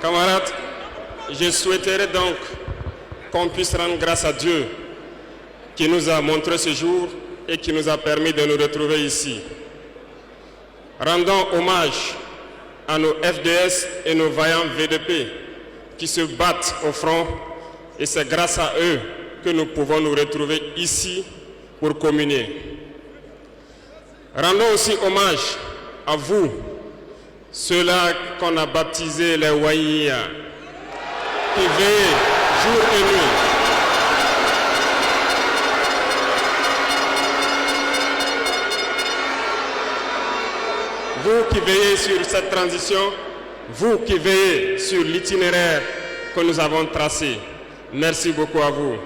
Camarades, je souhaiterais donc qu'on puisse rendre grâce à Dieu qui nous a montré ce jour et qui nous a permis de nous retrouver ici. Rendons hommage à nos FDS et nos vaillants VDP qui se battent au front, et c'est grâce à eux que nous pouvons nous retrouver ici pour communier. Rendons aussi hommage à vous, ceux-là qu'on a baptisés les Waïya, qui veillent jour et nuit. Vous qui veillez sur cette transition, vous qui veillez sur l'itinéraire que nous avons tracé, merci beaucoup à vous.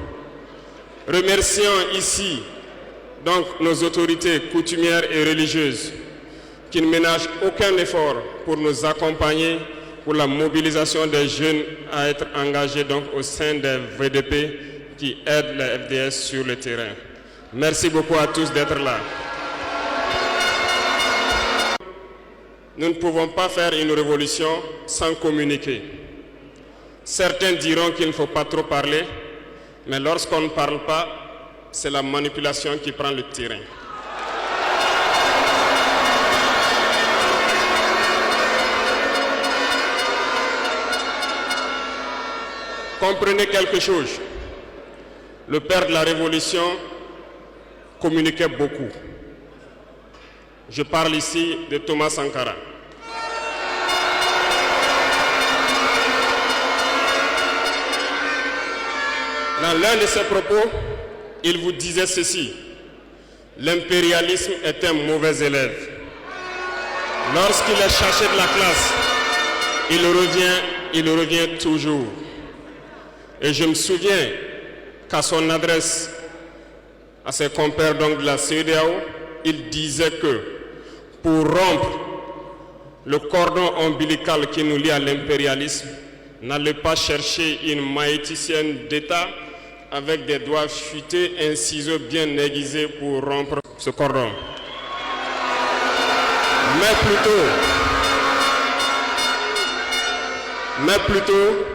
Remercions ici donc nos autorités coutumières et religieuses qui ne ménagent aucun effort pour nous accompagner pour la mobilisation des jeunes à être engagés donc au sein des VDP qui aident les FDS sur le terrain. Merci beaucoup à tous d'être là. Nous ne pouvons pas faire une révolution sans communiquer. Certains diront qu'il ne faut pas trop parler, mais lorsqu'on ne parle pas, c'est la manipulation qui prend le terrain. Comprenez quelque chose. Le père de la Révolution communiquait beaucoup. Je parle ici de Thomas Sankara. Dans l'un de ses propos, il vous disait ceci: l'impérialisme est un mauvais élève. Lorsqu'il est cherché de la classe, il revient toujours. Et je me souviens qu'à son adresse à ses compères donc de la CEDEAO, il disait que pour rompre le cordon ombilical qui nous lie à l'impérialisme, n'allez pas chercher une maïticienne d'État avec des doigts futés, un ciseau bien aiguisé pour rompre ce cordon. Mais plutôt,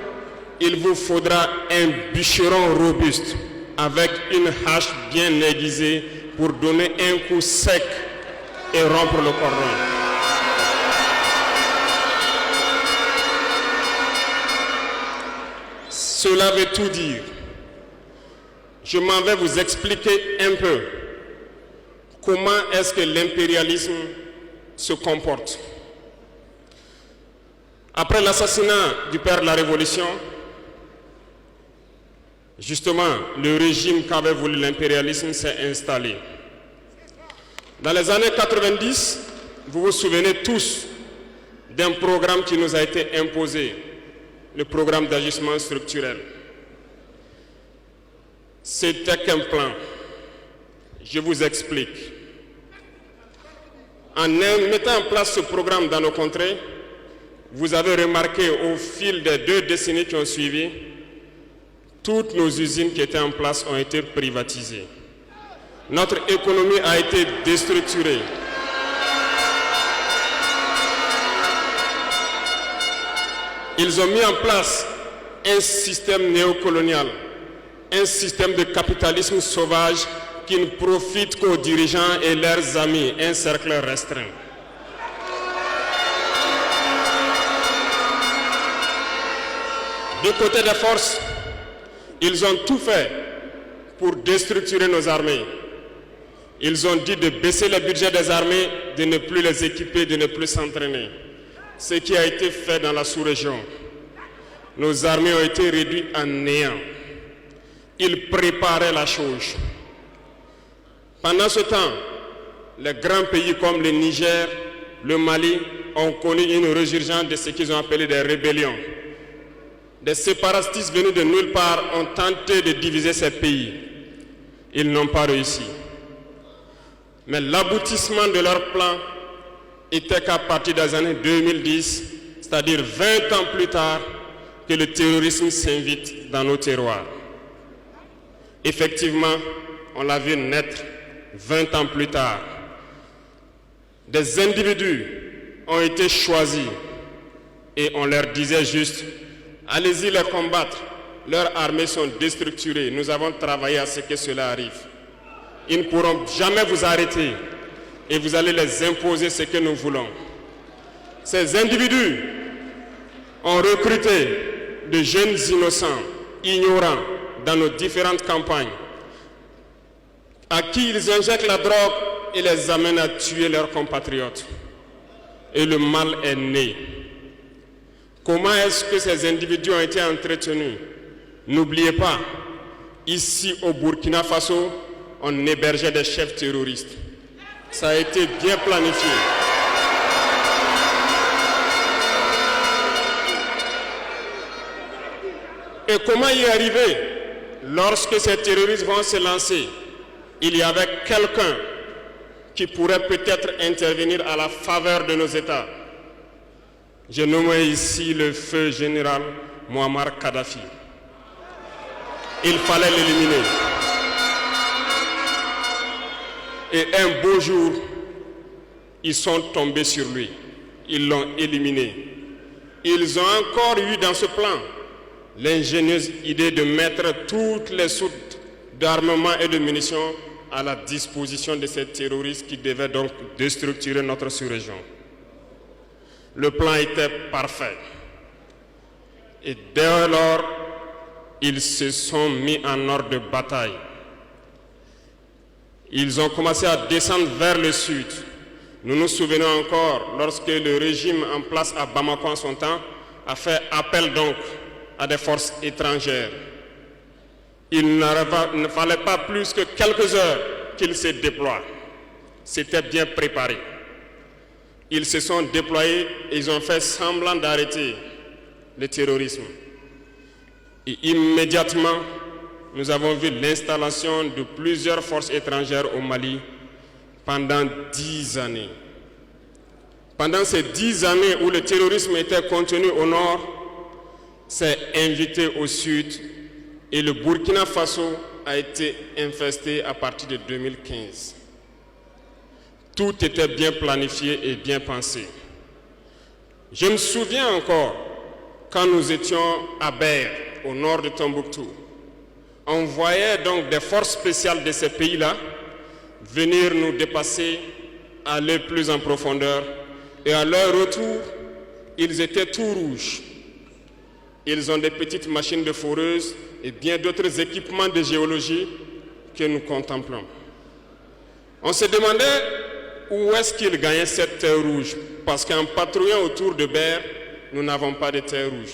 il vous faudra un bûcheron robuste avec une hache bien aiguisée pour donner un coup sec et rompre le cordon. Cela veut tout dire. Je m'en vais vous expliquer un peu comment est-ce que l'impérialisme se comporte. Après l'assassinat du père de la Révolution, justement, le régime qu'avait voulu l'impérialisme s'est installé. Dans les années 90, vous vous souvenez tous d'un programme qui nous a été imposé, le programme d'ajustement structurel. C'était qu'un plan. Je vous explique. En mettant en place ce programme dans nos contrées, vous avez remarqué au fil des 2 décennies qui ont suivi, toutes nos usines qui étaient en place ont été privatisées. Notre économie a été déstructurée. Ils ont mis en place un système néocolonial, un système de capitalisme sauvage qui ne profite qu'aux dirigeants et leurs amis, un cercle restreint. Du côté des forces, ils ont tout fait pour déstructurer nos armées. Ils ont dit de baisser le budget des armées, de ne plus les équiper, de ne plus s'entraîner. Ce qui a été fait dans la sous-région. Nos armées ont été réduites en néant. Ils préparaient la chose. Pendant ce temps, les grands pays comme le Niger, le Mali ont connu une résurgence de ce qu'ils ont appelé des rébellions. Des séparatistes venus de nulle part ont tenté de diviser ces pays. Ils n'ont pas réussi. Mais l'aboutissement de leur plan était qu'à partir des années 2010, c'est-à-dire 20 ans plus tard, que le terrorisme s'invite dans nos terroirs. Effectivement, on l'a vu naître 20 ans plus tard. Des individus ont été choisis Et on leur disait juste, allez-y les combattre, leurs armées sont déstructurées, nous avons travaillé à ce que cela arrive. Ils ne pourront jamais vous arrêter et vous allez les imposer ce que nous voulons. Ces individus ont recruté de jeunes innocents, ignorants, dans nos différentes campagnes, à qui ils injectent la drogue et les amènent à tuer leurs compatriotes. Et le mal est né. Comment est-ce que ces individus ont été entretenus? N'oubliez pas, ici au Burkina Faso, on hébergeait des chefs terroristes. Ça a été bien planifié. Et comment y arriver? Lorsque ces terroristes vont se lancer, il y avait quelqu'un qui pourrait peut-être intervenir à la faveur de nos États. Je nomme ici le feu général Muammar Kadhafi. Il fallait l'éliminer. Et un beau jour, ils sont tombés sur lui. Ils l'ont éliminé. Ils ont encore eu dans ce plan l'ingénieuse idée de mettre toutes les soutes d'armement et de munitions à la disposition de ces terroristes qui devaient donc déstructurer notre sous-région. Le plan était parfait. Et dès lors, ils se sont mis en ordre de bataille. Ils ont commencé à descendre vers le sud. Nous nous souvenons encore, lorsque le régime en place à Bamako en son temps a fait appel donc à des forces étrangères. Il ne fallait pas plus que quelques heures qu'ils se déploient. C'était bien préparé. Ils se sont déployés et ils ont fait semblant d'arrêter le terrorisme. Et immédiatement, nous avons vu l'installation de plusieurs forces étrangères au Mali pendant 10 années. Pendant ces 10 années où le terrorisme était contenu au nord, s'est invité au sud et le Burkina Faso a été infesté à partir de 2015. Tout était bien planifié et bien pensé. Je me souviens encore quand nous étions à Ber, au nord de Tombouctou. On voyait donc des forces spéciales de ces pays-là venir nous dépasser, aller plus en profondeur. Et à leur retour, ils étaient tout rouges. Ils ont des petites machines de foreuses et bien d'autres équipements de géologie que nous contemplons. On se demandait où est-ce qu'ils gagnaient cette terre rouge, parce qu'en patrouillant autour de Ber, nous n'avons pas de terre rouge.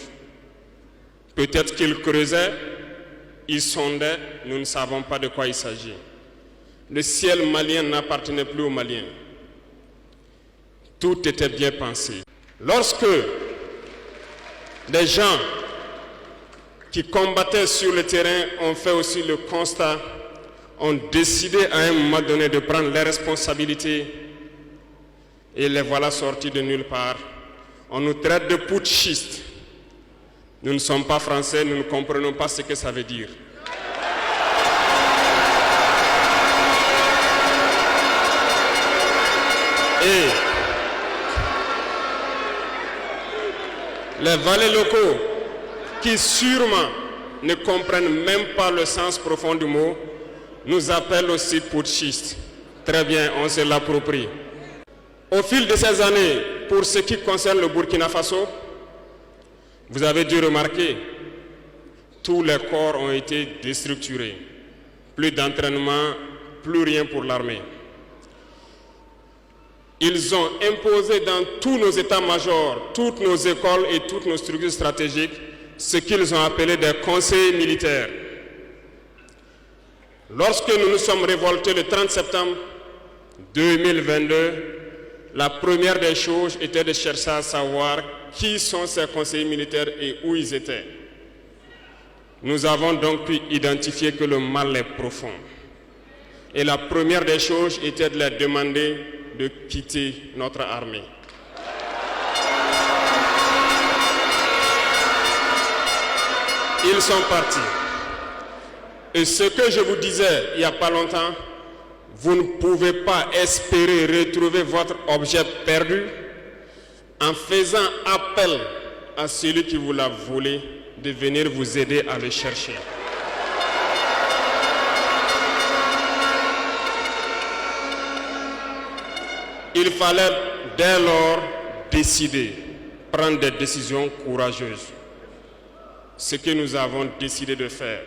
Peut-être qu'ils creusaient, ils sondaient, nous ne savons pas de quoi il s'agit. Le ciel malien n'appartenait plus aux Maliens. Tout était bien pensé. Lorsque les gens qui combattaient sur le terrain ont fait aussi le constat, ont décidé à un moment donné de prendre les responsabilités et les voilà sortis de nulle part. On nous traite de putschistes. Nous ne sommes pas français, nous ne comprenons pas ce que ça veut dire. Et les valets locaux, qui sûrement ne comprennent même pas le sens profond du mot, nous appellent aussi putschistes. Très bien, on se l'approprie. Au fil de ces années, pour ce qui concerne le Burkina Faso, vous avez dû remarquer, tous les corps ont été déstructurés. Plus d'entraînement, plus rien pour l'armée. Ils ont imposé dans tous nos états-majors, toutes nos écoles et toutes nos structures stratégiques ce qu'ils ont appelé des conseils militaires. Lorsque nous nous sommes révoltés le 30 septembre 2022, la première des choses était de chercher à savoir qui sont ces conseillers militaires et où ils étaient. Nous avons donc pu identifier que le mal est profond. Et la première des choses était de leur demander de quitter notre armée. Ils sont partis. Et ce que je vous disais il n'y a pas longtemps, vous ne pouvez pas espérer retrouver votre objet perdu en faisant appel à celui qui vous l'a volé de venir vous aider à le chercher. Il fallait dès lors décider, prendre des décisions courageuses. Ce que nous avons décidé de faire.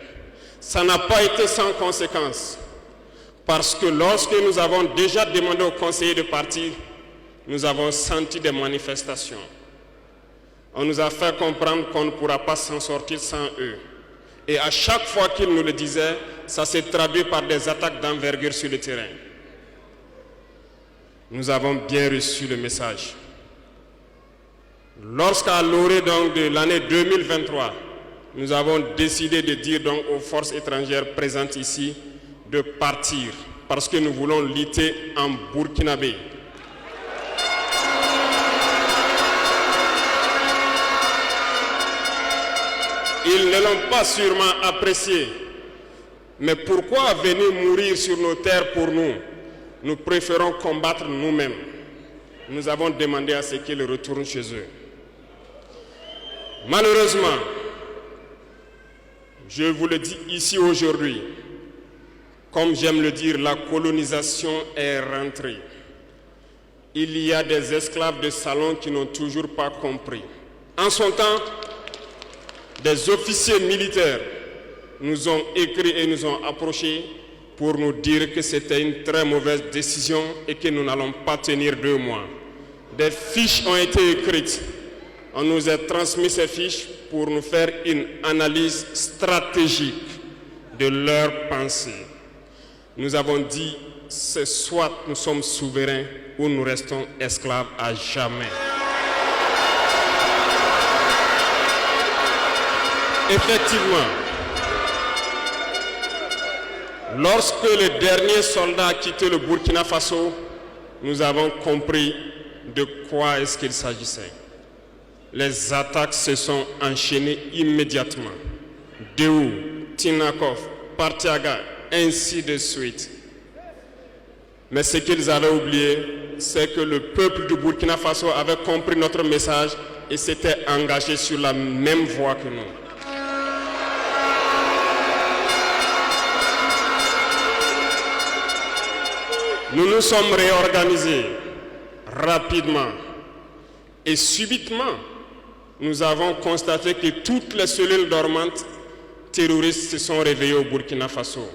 Ça n'a pas été sans conséquence. Parce que lorsque nous avons déjà demandé aux conseillers de partir, nous avons senti des manifestations. On nous a fait comprendre qu'on ne pourra pas s'en sortir sans eux. Et à chaque fois qu'ils nous le disaient, ça s'est traduit par des attaques d'envergure sur le terrain. Nous avons bien reçu le message. Lorsqu'à l'orée donc de l'année 2023, nous avons décidé de dire donc aux forces étrangères présentes ici de partir parce que nous voulons lutter en burkinabé. Ils ne l'ont pas sûrement apprécié. Mais pourquoi venir mourir sur nos terres pour nous? Nous préférons combattre nous-mêmes. Nous avons demandé à ce qu'ils retournent chez eux. Malheureusement, je vous le dis ici aujourd'hui, comme j'aime le dire, la colonisation est rentrée. Il y a des esclaves de salon qui n'ont toujours pas compris. En son temps, des officiers militaires nous ont écrit et nous ont approchés pour nous dire que c'était une très mauvaise décision et que nous n'allons pas tenir 2 mois. Des fiches ont été écrites. On nous a transmis ces fiches pour nous faire une analyse stratégique de leurs pensées. Nous avons dit, c'est soit nous sommes souverains ou nous restons esclaves à jamais. Effectivement, lorsque le dernier soldat a quitté le Burkina Faso, nous avons compris de quoi est-ce qu'il s'agissait. Les attaques se sont enchaînées immédiatement. Déou, Tinakov, Partiaga, ainsi de suite. Mais ce qu'ils avaient oublié, c'est que le peuple du Burkina Faso avait compris notre message et s'était engagé sur la même voie que nous. Nous nous sommes réorganisés rapidement et subitement, nous avons constaté que toutes les cellules dormantes terroristes se sont réveillées au Burkina Faso.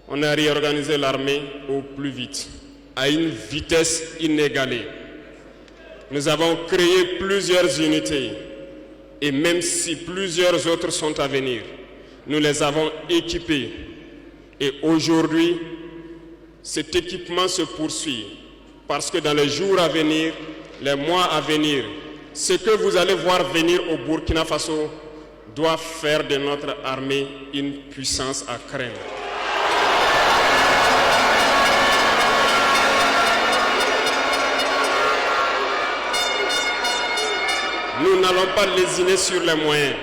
On a réorganisé l'armée au plus vite, à une vitesse inégalée. Nous avons créé plusieurs unités et même si plusieurs autres sont à venir, nous les avons équipées. Et aujourd'hui, cet équipement se poursuit parce que dans les jours à venir, les mois à venir, ce que vous allez voir venir au Burkina Faso doit faire de notre armée une puissance à craindre. Nous n'allons pas lésiner sur les moyens.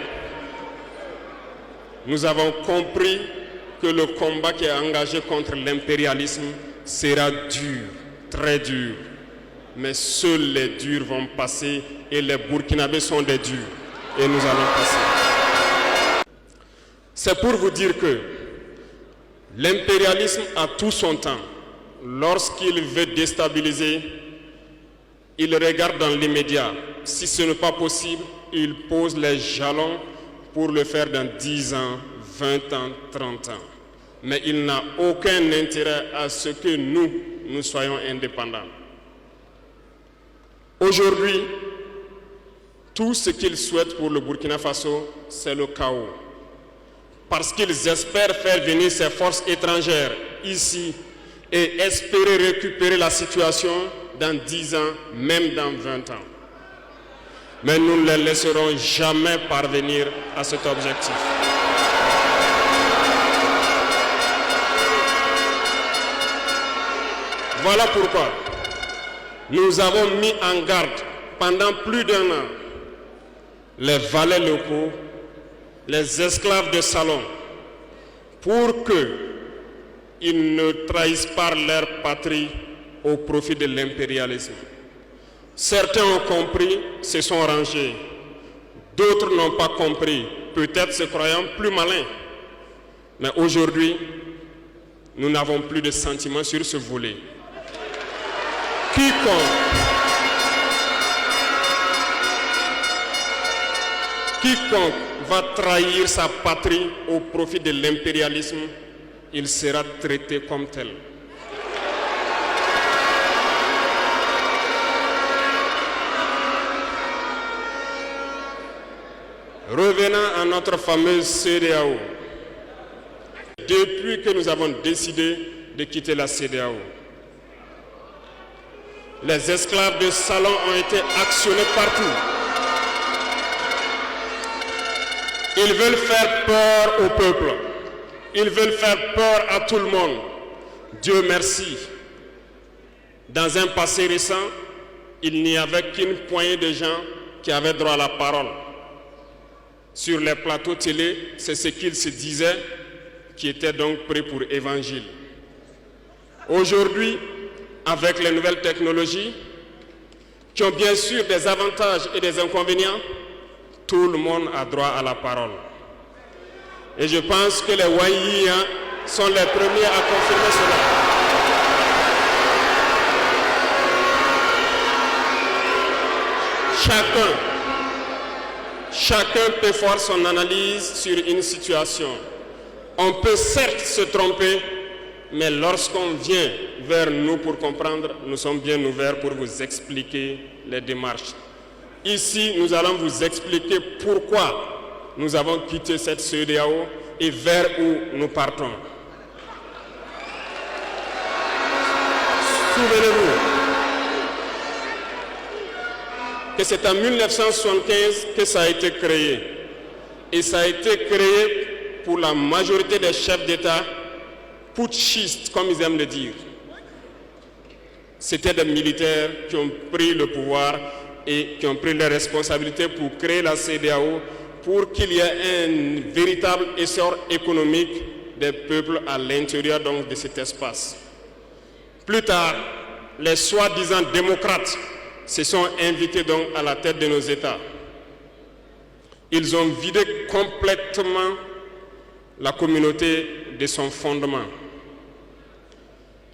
Nous avons compris que le combat qui est engagé contre l'impérialisme sera dur, très dur. Mais seuls les durs vont passer et les Burkinabés sont des durs. Et nous allons passer. C'est pour vous dire que l'impérialisme a tout son temps. Lorsqu'il veut déstabiliser, il regarde dans l'immédiat. Si ce n'est pas possible, il pose les jalons pour le faire dans 10 ans, 20 ans, 30 ans. Mais il n'a aucun intérêt à ce que nous soyons indépendants. Aujourd'hui, tout ce qu'ils souhaitent pour le Burkina Faso, c'est le chaos. Parce qu'ils espèrent faire venir ces forces étrangères ici et espérer récupérer la situation dans 10 ans, même dans 20 ans. Mais nous ne les laisserons jamais parvenir à cet objectif. Voilà pourquoi nous avons mis en garde pendant plus d'1 an les valets locaux, les esclaves de salon, pour qu'ils ne trahissent pas leur patrie au profit de l'impérialisme. Certains ont compris, se sont rangés. D'autres n'ont pas compris, peut-être se croyant plus malins. Mais aujourd'hui, nous n'avons plus de sentiments sur ce volet. Quiconque va trahir sa patrie au profit de l'impérialisme, il sera traité comme tel. Revenant à notre fameuse CEDEAO. Depuis que nous avons décidé de quitter la CEDEAO, les esclaves de salon ont été actionnés partout. Ils veulent faire peur au peuple. Ils veulent faire peur à tout le monde. Dieu merci. Dans un passé récent, il n'y avait qu'une poignée de gens qui avaient droit à la parole. Sur les plateaux télé, c'est ce qu'ils se disaient qui étaient donc prêts pour évangile. Aujourd'hui, avec les nouvelles technologies, qui ont bien sûr des avantages et des inconvénients, tout le monde a droit à la parole. Et je pense que les Wanyis sont les premiers à confirmer cela. Chacun peut faire son analyse sur une situation. On peut certes se tromper, mais lorsqu'on vient vers nous pour comprendre, nous sommes bien ouverts pour vous expliquer les démarches. Ici, nous allons vous expliquer pourquoi nous avons quitté cette CEDEAO et vers où nous partons. Souvenez-vous que c'est en 1975 que ça a été créé. Et ça a été créé pour la majorité des chefs d'État putschistes, comme ils aiment le dire. C'était des militaires qui ont pris le pouvoir et qui ont pris les responsabilités pour créer la CEDEAO pour qu'il y ait un véritable essor économique des peuples à l'intérieur donc de cet espace. Plus tard, les soi-disant démocrates se sont invités donc à la tête de nos États. Ils ont vidé complètement la communauté de son fondement.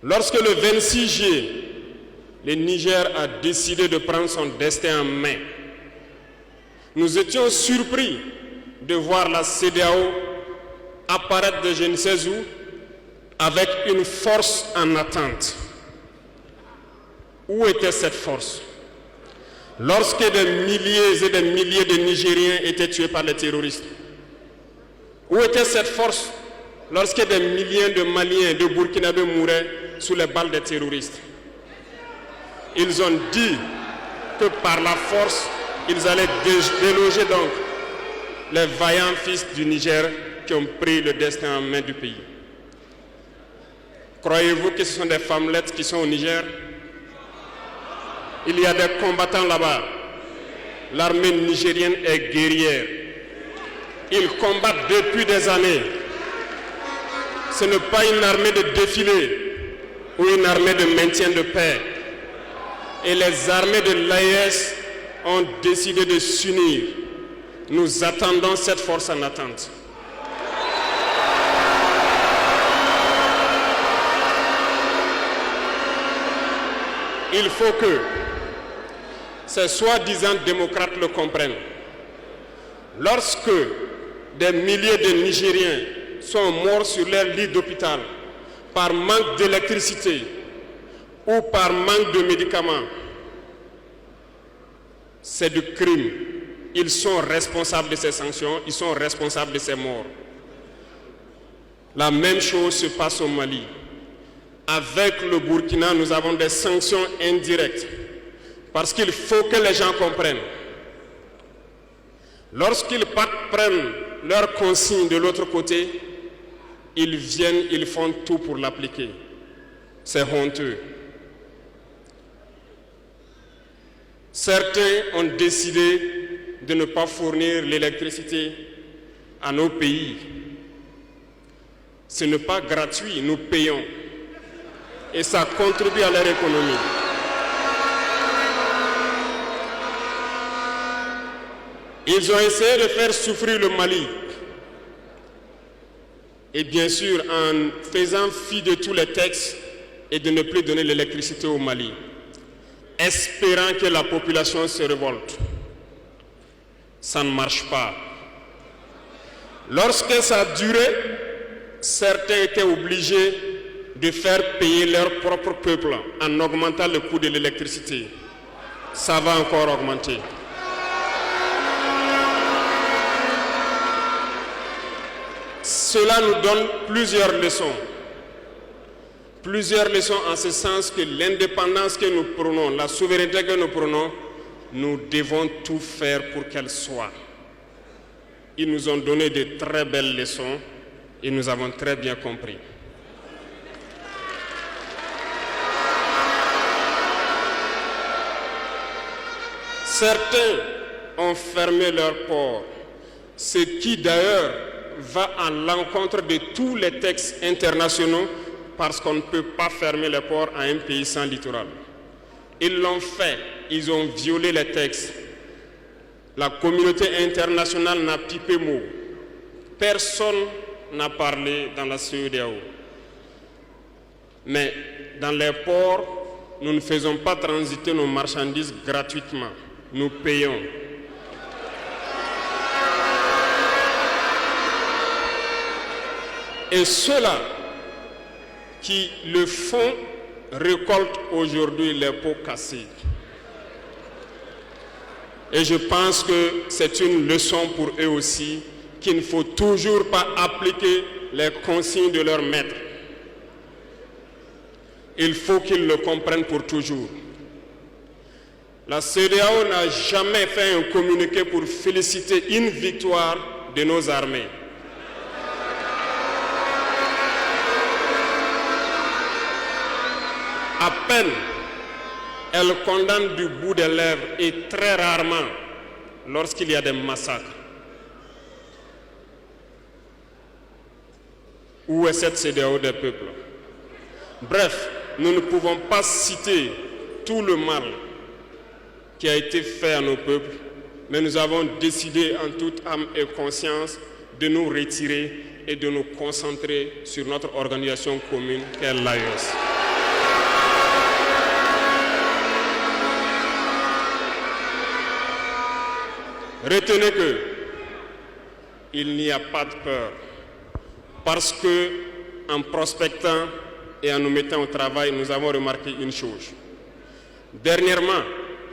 Lorsque le 26 juillet, le Niger a décidé de prendre son destin en main, nous étions surpris de voir la CEDEAO apparaître de je ne sais où avec une force en attente. Où était cette force? Lorsque des milliers et des milliers de Nigériens étaient tués par les terroristes, où était cette force lorsque des milliers de Maliens, de Burkinabés mouraient sous les balles des terroristes? Ils ont dit que par la force, ils allaient déloger donc les vaillants fils du Niger qui ont pris le destin en main du pays. Croyez-vous que ce sont des femmelettes qui sont au Niger? Il y a des combattants là-bas. L'armée nigérienne est guerrière. Ils combattent depuis des années. Ce n'est pas une armée de défilé ou une armée de maintien de paix. Et les armées de l'AES ont décidé de s'unir. Nous attendons cette force en attente. Il faut que ces soi-disant démocrates le comprennent. Lorsque des milliers de Nigériens sont morts sur leur lit d'hôpital par manque d'électricité ou par manque de médicaments, c'est du crime. Ils sont responsables de ces sanctions, ils sont responsables de ces morts. La même chose se passe au Mali. Avec le Burkina, nous avons des sanctions indirectes. Parce qu'il faut que les gens comprennent. Lorsqu'ils prennent leurs consignes de l'autre côté, ils viennent, ils font tout pour l'appliquer. C'est honteux. Certains ont décidé de ne pas fournir l'électricité à nos pays. Ce n'est pas gratuit, nous payons. Et ça contribue à leur économie. Ils ont essayé de faire souffrir le Mali. Et bien sûr, en faisant fi de tous les textes et de ne plus donner l'électricité au Mali, espérant que la population se révolte. Ça ne marche pas. Lorsque ça a duré, certains étaient obligés de faire payer leur propre peuple en augmentant le coût de l'électricité. Ça va encore augmenter. Cela nous donne plusieurs leçons. Plusieurs leçons en ce sens que l'indépendance que nous prenons, la souveraineté que nous prenons, nous devons tout faire pour qu'elle soit. Ils nous ont donné de très belles leçons et nous avons très bien compris. Certains ont fermé leurs ports, ce qui d'ailleurs va à l'encontre de tous les textes internationaux parce qu'on ne peut pas fermer les ports à un pays sans littoral. Ils l'ont fait, ils ont violé les textes. La communauté internationale n'a pipé mot. Personne n'a parlé dans la CEDEAO. Mais dans les ports, nous ne faisons pas transiter nos marchandises gratuitement. Nous payons. Et ceux-là qui le font récoltent aujourd'hui les pots cassés. Et je pense que c'est une leçon pour eux aussi, qu'il ne faut toujours pas appliquer les consignes de leur maître. Il faut qu'ils le comprennent pour toujours. La CEDEAO n'a jamais fait un communiqué pour féliciter une victoire de nos armées. À peine, elle condamne du bout des lèvres et très rarement lorsqu'il y a des massacres. Où est cette CEDEAO des peuples? Bref, nous ne pouvons pas citer tout le mal qui a été fait à nos peuples, mais nous avons décidé en toute âme et conscience de nous retirer et de nous concentrer sur notre organisation commune qu'est l'AES. Retenez que il n'y a pas de peur, parce que en prospectant et en nous mettant au travail, nous avons remarqué une chose. Dernièrement,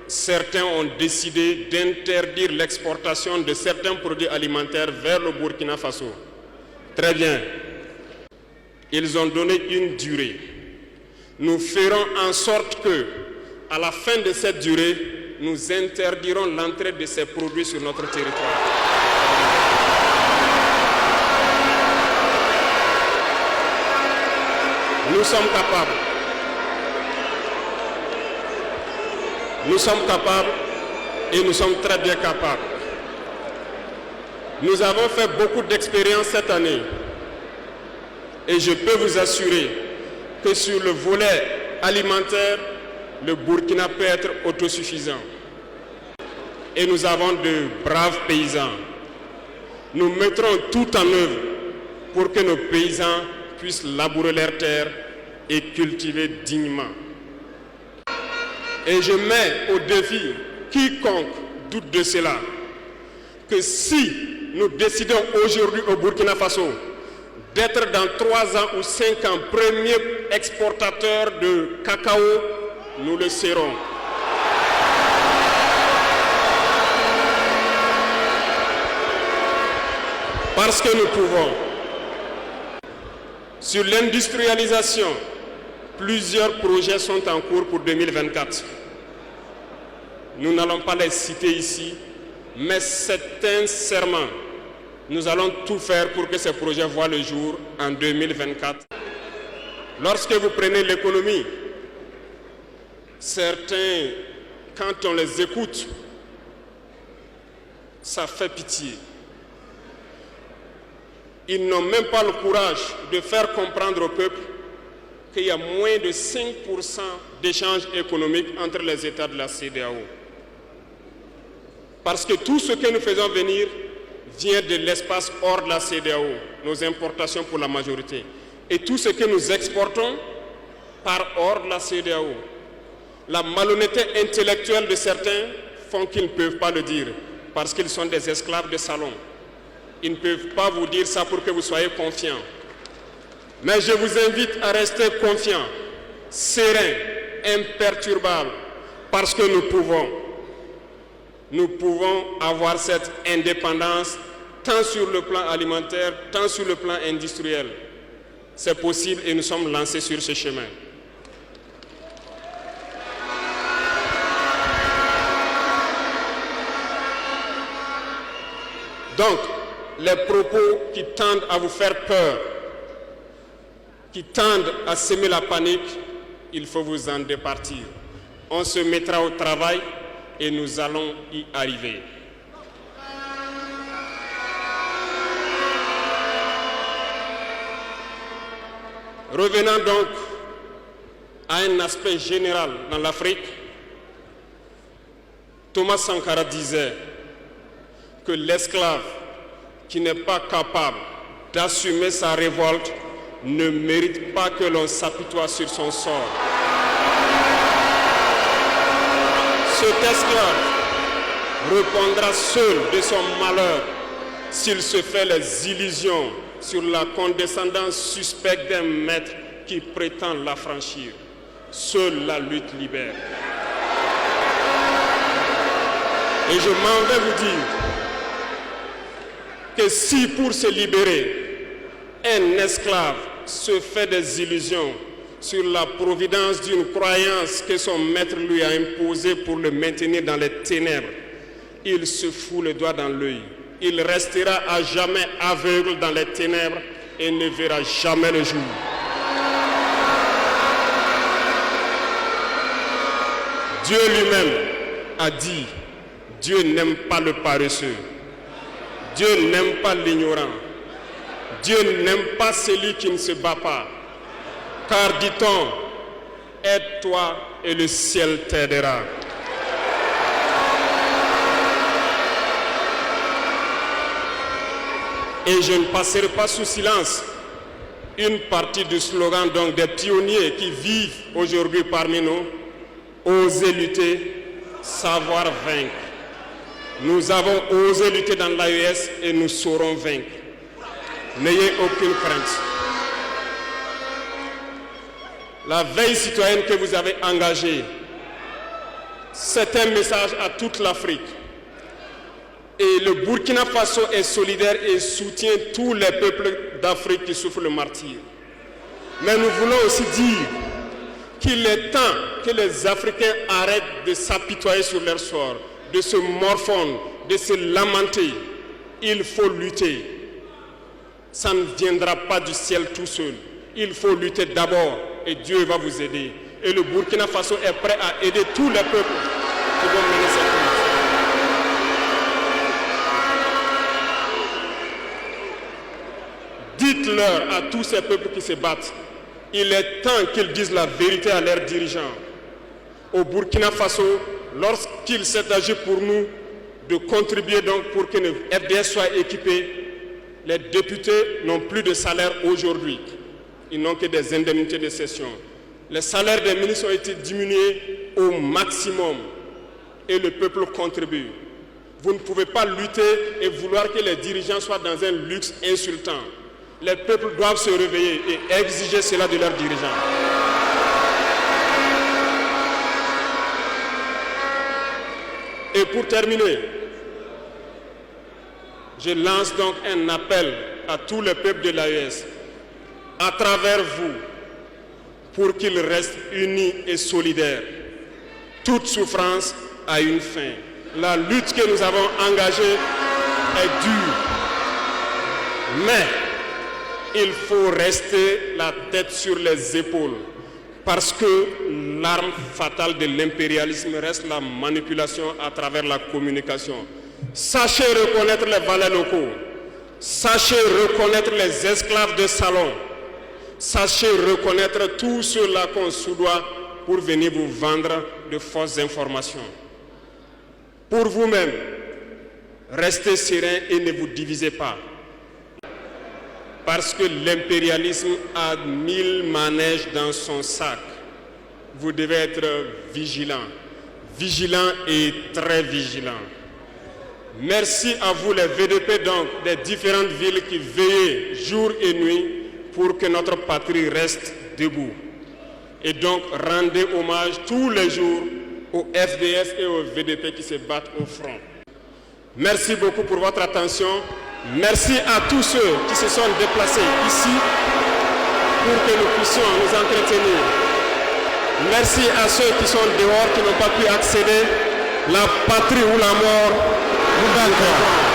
certains ont décidé d'interdire l'exportation de certains produits alimentaires vers le Burkina Faso. Très bien. Ils ont donné une durée. Nous ferons en sorte que, à la fin de cette durée, nous interdirons l'entrée de ces produits sur notre territoire. Nous sommes capables. Nous sommes capables et nous sommes très bien capables. Nous avons fait beaucoup d'expériences cette année et je peux vous assurer que sur le volet alimentaire, le Burkina peut être autosuffisant. Et nous avons de braves paysans. Nous mettrons tout en œuvre pour que nos paysans puissent labourer leurs terres et cultiver dignement. Et je mets au défi quiconque doute de cela, que si nous décidons aujourd'hui au Burkina Faso d'être dans 3 ans ou 5 ans premier exportateur de cacao, nous le serons. Parce que nous pouvons. Sur l'industrialisation, plusieurs projets sont en cours pour 2024. Nous n'allons pas les citer ici, mais sincèrement, nous allons tout faire pour que ces projets voient le jour en 2024. Lorsque vous prenez l'économie, certains, quand on les écoute, ça fait pitié. Ils n'ont même pas le courage de faire comprendre au peuple qu'il y a moins de 5% d'échanges économiques entre les États de la CEDEAO. Parce que tout ce que nous faisons venir vient de l'espace hors de la CEDEAO, nos importations pour la majorité. Et tout ce que nous exportons part hors de la CEDEAO. La malhonnêteté intellectuelle de certains font qu'ils ne peuvent pas le dire, parce qu'ils sont des esclaves de salon. Ils ne peuvent pas vous dire ça pour que vous soyez confiants. Mais je vous invite à rester confiants, sereins, imperturbables, parce que nous pouvons avoir cette indépendance tant sur le plan alimentaire, tant sur le plan industriel. C'est possible et nous sommes lancés sur ce chemin. Donc, les propos qui tendent à vous faire peur, qui tendent à semer la panique, il faut vous en départir. On se mettra au travail et nous allons y arriver. Revenons donc à un aspect général dans l'Afrique. Thomas Sankara disait que l'esclave qui n'est pas capable d'assumer sa révolte ne mérite pas que l'on s'apitoie sur son sort. Cet esclave répondra seul de son malheur s'il se fait les illusions sur la condescendance suspecte d'un maître qui prétend l'affranchir. Seule la lutte libère. Et je m'en vais vous dire que si pour se libérer, un esclave se fait des illusions sur la providence d'une croyance que son maître lui a imposée pour le maintenir dans les ténèbres, il se fout le doigt dans l'œil. Il restera à jamais aveugle dans les ténèbres et ne verra jamais le jour. Dieu lui-même a dit, Dieu n'aime pas le paresseux. Dieu n'aime pas l'ignorant. Dieu n'aime pas celui qui ne se bat pas. Car, dit-on, aide-toi et le ciel t'aidera. Et je ne passerai pas sous silence une partie du slogan donc, des pionniers qui vivent aujourd'hui parmi nous. Oser lutter, savoir vaincre. Nous avons osé lutter dans l'AES et nous saurons vaincre. N'ayez aucune crainte. La veille citoyenne que vous avez engagée, c'est un message à toute l'Afrique. Et le Burkina Faso est solidaire et soutient tous les peuples d'Afrique qui souffrent le martyre. Mais nous voulons aussi dire qu'il est temps que les Africains arrêtent de s'apitoyer sur leur sort, de se morfondre, de se lamenter. Il faut lutter. Ça ne viendra pas du ciel tout seul. Il faut lutter d'abord et Dieu va vous aider. Et le Burkina Faso est prêt à aider tous les peuples qui vont mener cette lutte. Dites-leur à tous ces peuples qui se battent, il est temps qu'ils disent la vérité à leurs dirigeants. Au Burkina Faso, lorsqu'il s'est agi pour nous de contribuer donc pour que le FDS soit équipé, les députés n'ont plus de salaire aujourd'hui. Ils n'ont que des indemnités de session. Les salaires des ministres ont été diminués au maximum et le peuple contribue. Vous ne pouvez pas lutter et vouloir que les dirigeants soient dans un luxe insultant. Les peuples doivent se réveiller et exiger cela de leurs dirigeants. Et pour terminer, je lance donc un appel à tous les peuples de l'AES, à travers vous, pour qu'ils restent unis et solidaires. Toute souffrance a une fin. La lutte que nous avons engagée est dure. Mais il faut rester la tête sur les épaules parce que l'arme fatale de l'impérialisme reste la manipulation à travers la communication. Sachez reconnaître les valets locaux. Sachez reconnaître les esclaves de salon. Sachez reconnaître tous ceux-là qu'on soudoie pour venir vous vendre de fausses informations. Pour vous-même, restez sereins et ne vous divisez pas. Parce que l'impérialisme a 1000 manèges dans son sac. Vous devez être vigilants. Vigilants et très vigilants. Merci à vous les VDP donc des différentes villes qui veillent jour et nuit pour que notre patrie reste debout. Et donc rendez hommage tous les jours aux FDS et aux VDP qui se battent au front. Merci beaucoup pour votre attention. Merci à tous ceux qui se sont déplacés ici pour que nous puissions nous entretenir. Merci à ceux qui sont dehors, qui n'ont pas pu accéder. La patrie ou la mort, nous